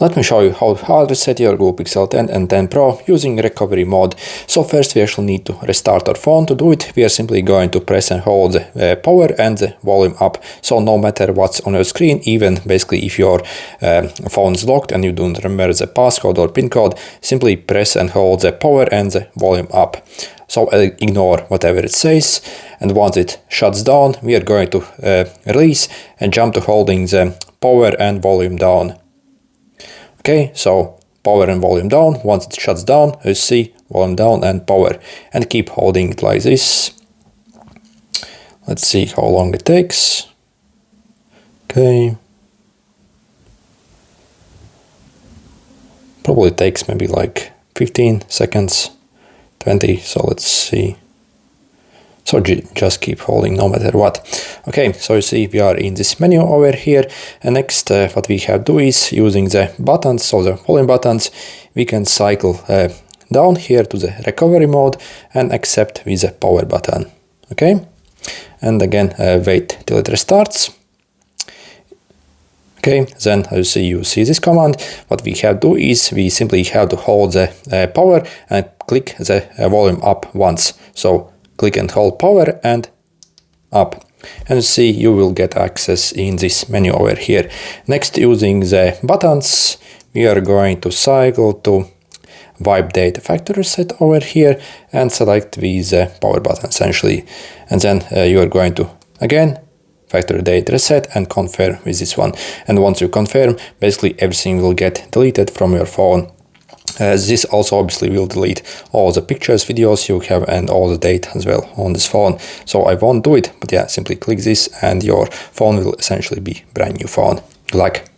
Let me show you how to hard reset your Google Pixel 10 and 10 Pro using recovery mode. So first we actually need to restart our phone. To do it, we are simply going to press and hold the power and the volume up. So no matter what's on your screen, even basically if your phone is locked and you don't remember the passcode or pin code, simply press and hold the power and the volume up. So ignore whatever it says, and once it shuts down, we are going to release and jump to holding the power and volume down. Okay, so power and volume down. Once it shuts down, you see volume down and power, and keep holding it like this. Let's see how long it takes. Okay, probably takes maybe like 15 seconds, 20. So let's see. So just keep holding no matter what. Okay, so you see we are in this menu over here, and next what we have to do is using the buttons, so the volume buttons, we can cycle down here to the recovery mode and accept with the power button. Okay, and again wait till it restarts. Okay, then as you see this command, what we have to do is we simply have to hold the power and click the volume up once. So click and hold power and up, and see you will get access in this menu over here. Next, using the buttons, we are going to cycle to wipe data factory reset over here and select with the power button essentially, and then you are going to again factory data reset and confirm with this one. And once you confirm, basically everything will get deleted from your phone. This also obviously will delete all the pictures, videos you have, and all the data as well on this phone. So I won't do it, but yeah, simply click this and your phone will essentially be brand new phone. Good luck.